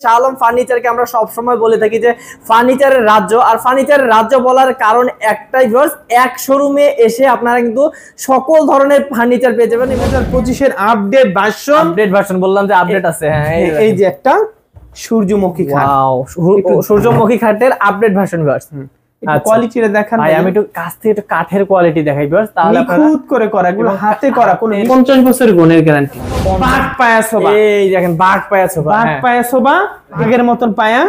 শাহ আলম ফার্নিচারকে আমরা সব সময় বলে থাকি যে ফার্নিচারের রাজ্য। আর ফার্নিচারের রাজ্য বলার কারণ একটাই, ভিউয়ার্স, এক শোরুমে এসে আপনারা কিন্তু সকল ধরনের ফার্নিচার পেয়ে যাবেন। 2025 এর আপডেট ভার্সন বললাম যে আপডেট আছে। হ্যাঁ, এই যে একটা সূর্যমুখী খাট, ওয়াও, সূর্যমুখী খাটের আপডেট ভার্সন, ভিউয়ার্স। কোয়ালিটিটা দেখেন ভাই, আমি একটু কাছ থেকে একটু কাঠের কোয়ালিটি দেখাই, ভিউয়ার্স, তাহলে আপনারা খুদ করে করা, এগুলো হাতে করা, কোন 50 বছরের গুণের গ্যারান্টি। বাঘ পায়া সোফা, এই দেখেন বাঘ পায়া সোফা, বাঘ পায়া সোফা, আগের মতন পায়া,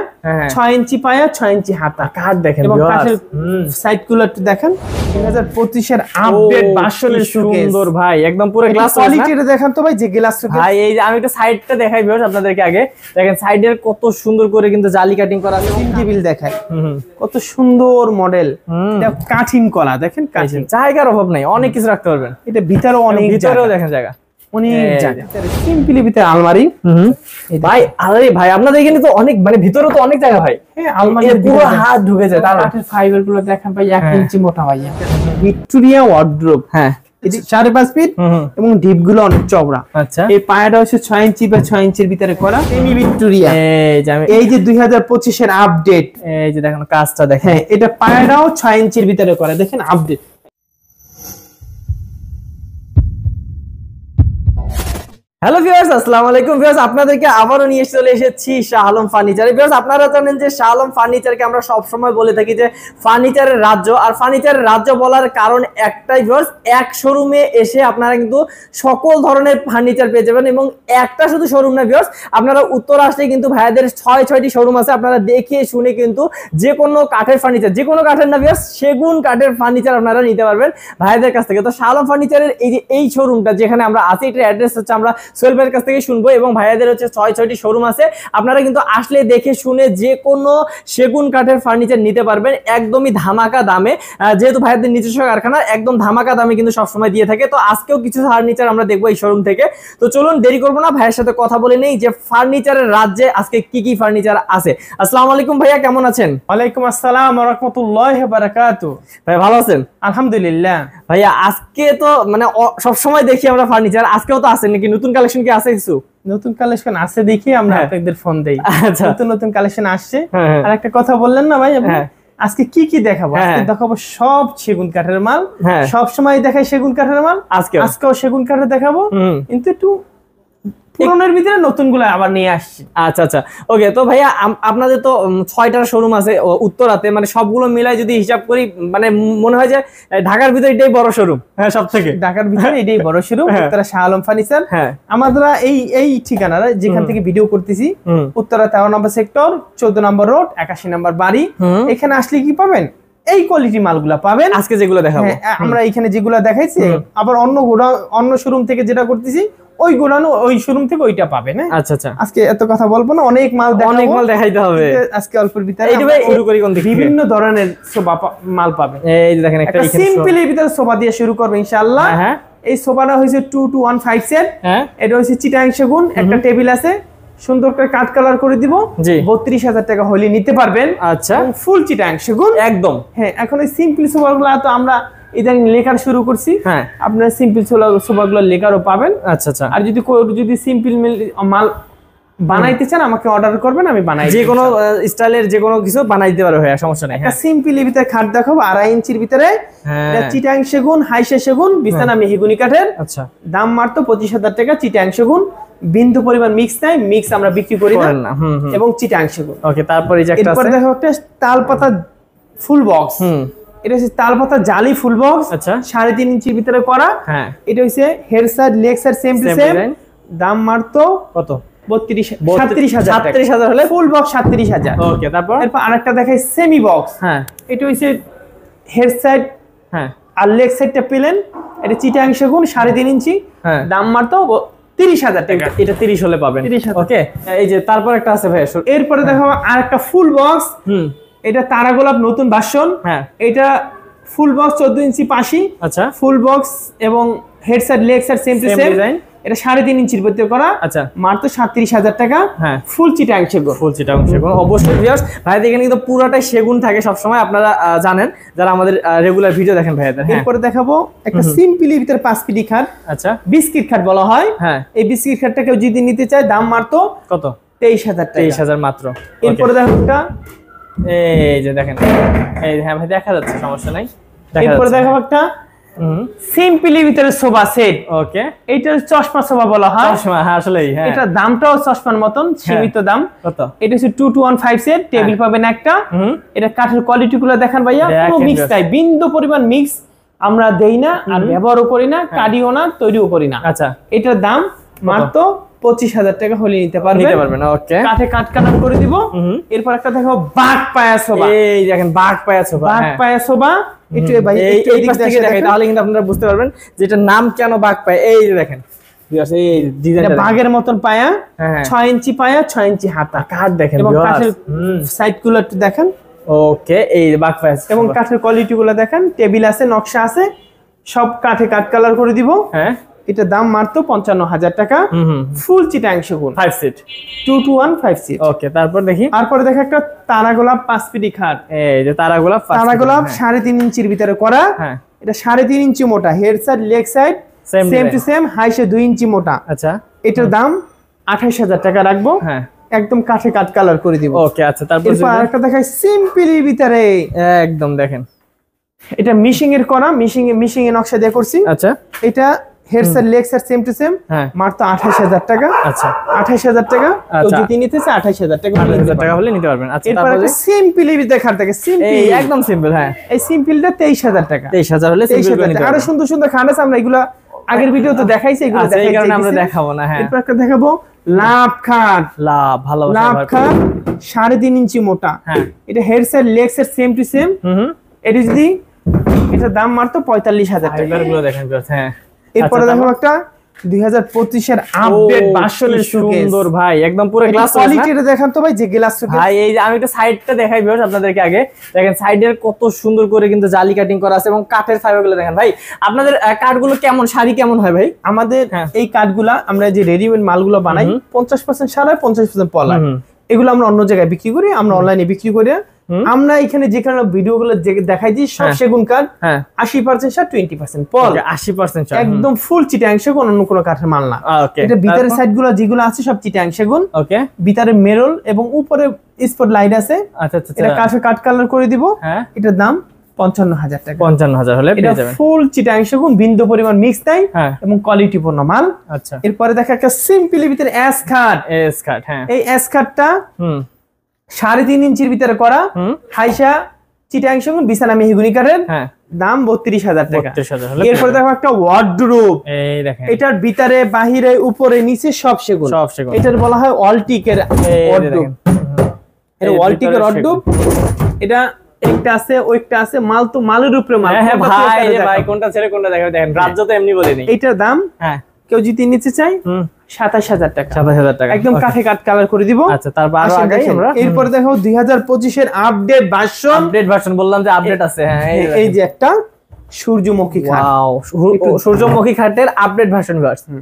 6 ইঞ্চি পায়া, 6 ইঞ্চি হাতা, কাঠ দেখেন, এবং কাঠের সাইডগুলো একটু দেখেন। 2025 এর আপডেট ভার্সনের সুন্দর ভাই, একদম পুরো গ্লাস কোয়ালিটিটা দেখেন তো ভাই, যে গ্লাস শোকেস। ভাই এই যে আমি একটু সাইডটা দেখাই, ভিউয়ার্স, আপনাদেরকে আগে দেখেন সাইডের কত সুন্দর করে কিন্তু জালি কাটিং করা আছে। টেবিল দেখাই, কত সুন্দর মডেল, এটা কাঠিন কলা দেখেন, কাঠিন, জায়গার অভাব নাই, অনেক কিছু রাখতে পারবেন। এটা ভিতরেও অনেক, ভিতরেও দেখেন জায়গা, অনেক জায়গা। সিম্পলি ভিতরে আলমারি, ভাই আরে ভাই আপনাদের এখানে তো অনেক, মানে ভিতরে তো অনেক জায়গা ভাই। হ্যাঁ, আলমারি পুরো হাত ঢুকে যায়। তার কাঠের ফাইবার গুলো দেখেন ভাই, 1 ইঞ্চি মোটা ভাই। ভিক্টোরিয়া ওয়ার্ড্রোব, হ্যাঁ, 5.5 ফিট, এবং ডিপ গুলো অনেক চওড়া। আচ্ছা, এই পায়াটা হচ্ছে 6 ইঞ্চি বা 6 ইঞ্চির ভিতরে করা, সেমি ভিক্টোরিয়া। এই যে 2025 এর আপডেট, এই যে দেখেন কাজটা দেখেন। হ্যাঁ, এটা পায়াটাও 6 ইঞ্চির ভিতরে করা, দেখেন আপডেট। হ্যালো ভিউয়ার্স, আসসালামু আলাইকুম। ভিউয়ার্স, আপনাদেরকে আবারও নিয়ে চলে এসেছি শাহ আলম ফার্নিচারে। ভিউয়ার্স, আপনারা জানেন যে শাহ আলম ফার্নিচারকে আমরা সব সময় বলে থাকি যে ফার্নিচারের রাজ্য। আর ফার্নিচারের রাজ্য বলার কারণ একটাই, ভিউয়ার্স, এক শোরুমে এসে আপনারা কিন্তু সকল ধরনের ফার্নিচার পেয়ে যাবেন। এবং একটা শুধু শোরুম না ভিউয়ার্স, আপনারা উত্তর আসলে কিন্তু ভাইয়াদের 6টি শোরুম আছে। আপনারা দেখে শুনে কিন্তু যে কোনো কাঠের ফার্নিচার, যে কোনো কাঠের না ভিউয়ার্স, সেগুন কাঠের ফার্নিচার আপনারা নিতে পারবেন ভাইয়াদের কাছ থেকে। তো শাহ আলম ফার্নিচারের এই যে এই শোরুমটা যেখানে আমরা আছি, এটার অ্যাড্রেস হচ্ছে আমরা সোহেল ভাইয়ের কাছ থেকে শুনবো। এবং ভাইয়াদের হচ্ছে 6টি শোরুম আছে। আপনারা কিন্তু আসলে দেখে শুনে যে কোনো সেগুন কাঠের ফার্নিচার নিতে পারবেন একদমই ধামাকা দামে। যেহেতু ভাইয়াদের নিজস্ব কারখানা, একদম ধামাকা দামে কিন্তু সবসময় দিয়ে থাকে। তো আজকেও কিছু ফার্নিচার আমরা দেখবো এই শোরুম থেকে। তো চলুন দেরি করবো না, ভাইয়ের সাথে কথা বলে নেই যে ফার্নিচারের রাজ্যে আজকে কি কি ফার্নিচার আছে। আসসালামু আলাইকুম ভাইয়া, কেমন আছেন? ওয়ালাইকুম আসসালাম ওয়া রাহমাতুল্লাহি ওয়া বারাকাতুহু। ভাই ভালো আছেন? আলহামদুলিল্লাহ। ভাইয়া আজকে তো মানে সব সময় দেখি আমরা ফার্নিচার, আজকেও তো আছে নাকি? নতুন কালেকশন কি আছে? কিছু নতুন কালেকশন আছে দেখি আমরা আপনাদের ফোন দেই। আচ্ছা, নতুন কালেকশন আসছে। আর একটা কথা বললেন না ভাই, আজকে কি কি দেখাবো? আজকে দেখাবো সব সেগুন কাঠের মাল। সব সময় দেখাই সেগুন কাঠের মাল, আজকেও সেগুন কাঠের দেখাবো, কিন্তু একটু পুরনের ভিতরে নতুন গুলো আবার নিয়ে আসছি। আচ্ছা আচ্ছা, ওকে। তো ভাইয়া আপনাদের তো 6টা শোরুম আছে উত্তরাতে, মানে সবগুলো মিলাই যদি হিসাব করি, মানে মনে হয় যে ঢাকার ভিতরে এটাই বড় শোরুম। হ্যাঁ, সব থেকে ঢাকার ভিতরে এটাই বড় শোরুম, উত্তরা শাহ আলম ফার্নিচার। আমাদের এই ঠিকানা যেখান থেকে ভিডিও করতেছি, উত্তরা 13 নম্বর সেক্টর, 14 নম্বর রোড, 81 নম্বর বাড়ি। এখানে আসলে কি পাবেন? এই কোয়ালিটি মালগুলা পাবেন। আজকে যেগুলো দেখাবো, আমরা এখানে যেগুলো দেখাইছি, আবার অন্য শোরুম থেকে যেটা করতেছি ওই গোডাউন, ওই শোরুম থেকে ওইটা পাবেন। আচ্ছা আচ্ছা, আজকে এত কথা বলবো না, অনেক মাল দেখাইতে হবে আজকে অল্পের ভিতরে। শুরু করি কোন দিকে? বিভিন্ন ধরনের সোফা মাল পাবেন। এই যে দেখেন একটা সিম্পল এর ভিতরে সোফা দিয়ে শুরু করব ইনশাআল্লাহ। এই সোফাটা হইছে 2215 সেট। এটা হইছে চিটাং সেগুন। একটা টেবিল আছে, সুন্দর করে কাট কালার করে দিব, 32,000 টাকা হলে নিতে পারবেন। আচ্ছা, ফুল চিটাং সেগুন একদম। হ্যাঁ, এখন এই সিম্পল সোফাগুলো তো আমরা ইদানিং লেখার শুরু করছি। আপনার সিম্পল সোফাগুলো লেখারও পাবেন। আচ্ছা আচ্ছা, আর যদি সিম্পল মাল বানাইতে চান আমাকে অর্ডার করবেন, আমি বানাই যে কোনো স্টাইলের যে কোনো কিছু বানাই দিতে পারবো। হ্যাঁ, সমস্যা নাই। সিম্পল এর ভিতরে খাট দেখাবো 2.5 ইঞ্চির ভিতরে, চিটাং সেগুন, হাইসা সেগুন, বিছানা মেহগুনি কাঠের। আচ্ছা, দাম মাত্র 25,000 টাকা। চিটাং সেগুন, বিন্দু পরিমাণ মিক্স নাই, মিক্স আমরা বিক্রি করি না। এবং চিটাং সেগুন। ওকে, তারপরে এই যে একটা আছে, দেখো একটা তালপাতা ফুল বক্স। এটা হচ্ছে তালপাতা জালি ফুল বক্স। আচ্ছা, 3.5 ইঞ্চির ভিতরে করা। হ্যাঁ, এটা হচ্ছে head side leg side same to same. দাম মাত্র কত? 37,000 হলে ফুল বক্স 37,000। ওকে, তারপর আরেকটা দেখাই সেমি বক্স। হ্যাঁ, এটা হচ্ছে হেড সাইড, হ্যাঁ, আর লেগ সাইডটা প্লেন। এটা চিটাং সেগুন 3.5 ইঞ্চি। হ্যাঁ, দাম মাত্র 30,000 টাকা। এটা 30 হলে পাবেন। ওকে, এই যে তারপর একটা আছে ভাই। এরপরে দেখাবো আরেকটা ফুল বক্স। এটা তারা গোলাপ নতুন ভার্সন। হ্যাঁ, এটা ফুল বক্স 14 ইঞ্চি পাশি। আচ্ছা, ফুল বক্স এবং head side leg side same to same design. এটা 3.5 ইঞ্চির ভিতরে করা। আচ্ছা, মাত্র 37,000 টাকা। হ্যাঁ, ফুল চিটাং সেগুন। ফুল চিটাং সেগুন অবশ্যই ভিউয়ার্স, ভাই এখানে কিন্তু পুরোটাই সেগুন থাকে সব সময়, আপনারা জানেন যারা আমাদের রেগুলার ভিডিও দেখেন ভাইয়াদের। এরপরে দেখাবো একটা সিম্পলের ভিতরে 5 পিডি খাট। আচ্ছা, বিস্কিট খাট বলা হয়। হ্যাঁ, এই বিস্কিট খাটটা কেউ যদি নিতে চায় দাম মাত্র কত? 23,000 টাকা। 23,000 মাত্র। এরপরে দেখো একটা, এই যে দেখেন, এই হ্যাঁ ভাই দেখা যাচ্ছে, সমস্যা নাই। এরপরে দেখো একটা সিম্পলি ভিতরে সোফা সেট। ওকে, এটা চশমা সোফা বলা হয়। চশমা, হ্যাঁ আসলেই, হ্যাঁ। এটা দামটাও চশমার মতন, সীমিত দাম। কত? এটা হচ্ছে 2-1-5 সেট, টেবিল পাবেন একটা। এটা কাঠের কোয়ালিটি গুলো দেখেন ভাইয়া, পুরো মিক্স তাই, বিন্দু পরিমাণ মিক্স আমরা দেই না, আর ব্যবহারও করি না, কাটিও না, তৈরিও করি না। আচ্ছা, এটার দাম মাত্র 25,000 টাকা হলে নিতে পারবেন। ওকে, কাঠে কাট কালার করে দিব। এরপর একটা দেখো বাঘ পায়া সোফা। এই দেখেন বাঘ পায়া সোফা, বাঘ পায়া সোফা। একটু ভাই এই দিক থেকে দেখেন, তাহলে কিন্তু আপনারা বুঝতে পারবেন যে এটার নাম কেন বাঘ পায়া। এই যে দেখেন, এই ডিজাইনটা বাঘের মতন পায়া, 6 ইঞ্চি পায়া, 6 ইঞ্চি হাতা। কাঠ দেখেন এবং কাঠের সাইড গুলো একটু দেখেন। ওকে, এই বাঘ পায়া এবং কাঠের কোয়ালিটি গুলো দেখেন, টেবিল আছে, নকশা আছে, সব কাঠে কাট কালার করে দিব। হ্যাঁ, এটা দাম মাত্র 55,000 টাকা। ফুল চিটাং সেগুন, 5 সিট, 2-1-5 সিট। ওকে, তারপর দেখি। তারপরে দেখো একটা তারা গোলাপ 5 ফিটি খাট। এই যে তারা গোলাপ 3.5 ইঞ্চির ভিতরে করা। হ্যাঁ, এটা 3.5 ইঞ্চি মোটা, head side leg side same to same, হাইসে 2 ইঞ্চি মোটা। আচ্ছা, এটার দাম 28,000 টাকা রাখবো। হ্যাঁ, একদম কাঠে কাট কালার করে দিব। ওকে, আচ্ছা, তারপর আরেকটা দেখাই সিম্পলি ভিতরে, একদম দেখেন, এটা মিশিং এর করা, মিশিং এর নকশা দিয়ে করছি। আচ্ছা, এটা head side leg side same to same, মাত্র 28,000 টাকা। আচ্ছা, 28,000 টাকা। তো যদি নিতে চাই 28,000 টাকা, 28,000 টাকা হলে নিতে পারবেন। আচ্ছা, এরপর একটা সিম্পলি দেখার থাকে, সিম্পল, এই একদম সিম্পল। হ্যাঁ, এই সিম্পলটা 23,000 টাকা। 23,000 হলে সিম্পল করে নিতে পারবেন। আরো সুন্দর সুন্দর খাট আছে, আমরা এগুলা আগের ভিডিওতে দেখাইছি, এগুলো এই কারণে আমরা দেখাবো না। হ্যাঁ, এরপর একটা দেখাবো লাভ খাট। ভালোবাসা লাভ খাট 3.5 ইঞ্চি মোটা। হ্যাঁ, এটা head side leg side same to same. এটা যদি, এটার দাম মাত্র 45,000 টাকা। এগুলো দেখেন। হ্যাঁ, এরপরে দেখো একটা 2025 এর আপডেট ভার্সনের সুন্দর ভাই, একদম পুরো গ্লাস কোয়ালিটিটা দেখেন তো ভাই, যে গ্লাস শোকেস ভাই। এই যে আমি একটু সাইডটা দেখাই ভিউয়ার্স আপনাদেরকে আগে। দেখেন সাইডের কত সুন্দর করে কিন্তু জালি কাটিং করা আছে, এবং কাঠের ফাইবারগুলো দেখেন ভাই। আপনাদের কাঠগুলো কেমন, শাড়ি কেমন হয় ভাই? আমাদের এই কাঠগুলা আমরা যে রেডিমেড মালগুলো বানাই, 50% সারা, 50% পলা। এগুলো আমরা অন্য জায়গায় বিক্রি করি, আমরা অনলাইনে বিক্রি করি। আমরা এখানে যেখানে ভিডিওগুলো দেখাই দিই, সব সেগুন কাঠ, 80% সার, 20% পল, 80% একদম ফুল চিটাং সেগুন, অন্য কোনো কাঠের মাল না। এটা ভিতরের সাইড গুলো যেগুলো আছে সব চিটাং সেগুন। ওকে, ভিতরে মেরল এবং উপরে স্পট লাইট আছে। আচ্ছা, এটা কাঠে কাট কালার করে দিব। এটার দাম 55,000 টাকা। 55,000 হলে পেয়ে যাবেন। ফুল চিটাং সেগুন, বিন্দু পরিমাণ মিক্স নাই, এবং কোয়ালিটি পূর্ণ মাল। আচ্ছা, এরপরে দেখা একটা সিম্পলি ভিতরে এস খাট। হ্যাঁ, এই এস খাটটা 3.5 ইঞ্চির ভিতরে করা, হাইসা চিটাং সেগুন, বিছানা মেহগুনি কাঠের। দাম 32,000 টাকা। এরপর দেখো একটা ওয়ার্ডরোব। এই দেখেন, এটার ভিতরে বাহিরে উপরে নিচে সব সেগুন। এটার বলা হয় অলটিকের ওয়ার্ডরোব। এটা অলটিকের ওয়ার্ডরোব। এটা একটা আছে, ওইটা আছে, মাল তো মালের উপরে মাল। হ্যাঁ ভাই, কোনটা ছেড়ে কোনটা দেখাবে দেখেন, রাজ্য তো এমনি বলেনি। এটার দাম কেউ যদি নিতে চাই 27,000 টাকা। 27,000 টাকা, একদম কাঠে কাট কালার করে দিব। আচ্ছা, তারপর আরো আগে আমরা এরপর দেখো 2025 এর আপডেট ভার্সন বললাম যে আপডেট আছে। হ্যাঁ, এই যে একটা সূর্যমুখী খাট। ওয়াও, সূর্যমুখী খাটের আপডেট ভার্সন ভার্সন।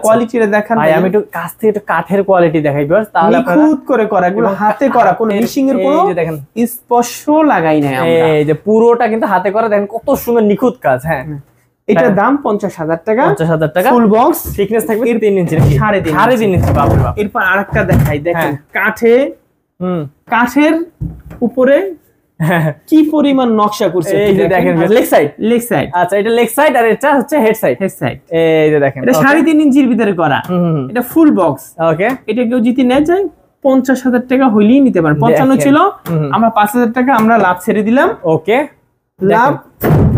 কোয়ালিটিটা দেখান ভাই, আমি একটু কাছ থেকে একটু কাঠের কোয়ালিটি দেখাই ভিউয়ার্স, তাহলে আপনারা নিখুঁত করে করা, এগুলো হাতে করা, কোনো মিশিং এর কোনো স্পর্শ লাগাই নাই আমরা। এই যে পুরোটা কিন্তু হাতে করা, দেখেন কত সুন্দর নিখুঁত কাজ। হ্যাঁ, এটার দাম 50,000 টাকা। 50,000 টাকা, ফুল বক্স, থিকনেস থাকবে 3 ইঞ্চি, 3.5 ইঞ্চি। বাপ রে বাপ। এরপর আরেকটা দেখাই, দেখেন কাঠের উপরে কি পরিমাণ নকশা করছে। এই যে দেখেন লেগ সাইড। আচ্ছা, এটা লেগ সাইড, আর এটা হচ্ছে হেড সাইড। এই যে দেখেন, এটা 3.5 ইঞ্চির ভিতরে করা। এটা ফুল বক্স। ওকে, এটা কেউ যদি নেয় যায় 50,000 টাকা হইলেই নিতে পারেন। 55 ছিল, আমরা 5,000 টাকা আমরা লাভ ছেড়ে দিলাম। ওকে, লাভ।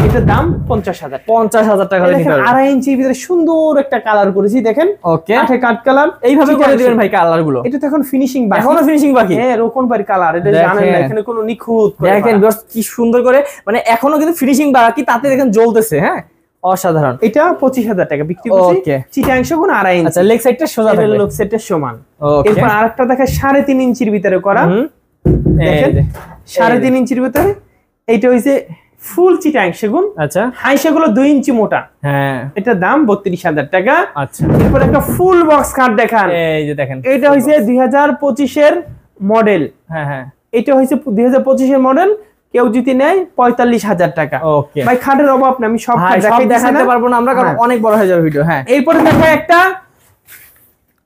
এটার দাম 50,000 টাকা হলে নিতে পারবেন। 2.5 ইঞ্চির ভিতরে সুন্দর একটা কালার করেছি, দেখেন। ওকে, কাঠে কাট কালার এইভাবে করে দিবেন ভাই কালার গুলো। এটা তো এখন ফিনিশিং বাকি, এখনো ফিনিশিং বাকি। হ্যাঁ, রোকন বাড়ি কালার, এটা জানেন না, এখানে কোনো নিখুঁত করে দেখেন কি সুন্দর করে, মানে এখনো কিন্তু ফিনিশিং বাকি, তাতে দেখেন জ্বলতেছে। হ্যাঁ, অসাধারণ। এটা 25,000 টাকা বিক্রি করছি। চিটাং সেগুন 2.5 ইঞ্চি। আচ্ছা, লেগ সাইডটা সোজা থাকবে, লেগ সাইডটা সমান। এরপর আরেকটা দেখা 3.5 ইঞ্চির ভিতরে করা। দেখেন, 3.5 ইঞ্চির ভিতরে এইটা হইছে ফুল চিটাং সেগুন। আচ্ছা, হাইসাগুলো 2 ইঞ্চি মোটা। হ্যাঁ, এটার দাম 32,000 টাকা। আচ্ছা, এরপর একটা ফুল বক্স কাট দেখান। এই যে দেখেন, এটা হইছে 2025 এর মডেল। হ্যাঁ, এটা হইছে 2025 এর মডেল। কেউ যদি নেয় 45,000 টাকা। ওকে ভাই, খাটের অভাব না, আমি সব দেখাতে পারবো না আমরা, কারণ অনেক বড় হয়ে যাবে ভিডিও। হ্যাঁ, এরপরে দেখা একটা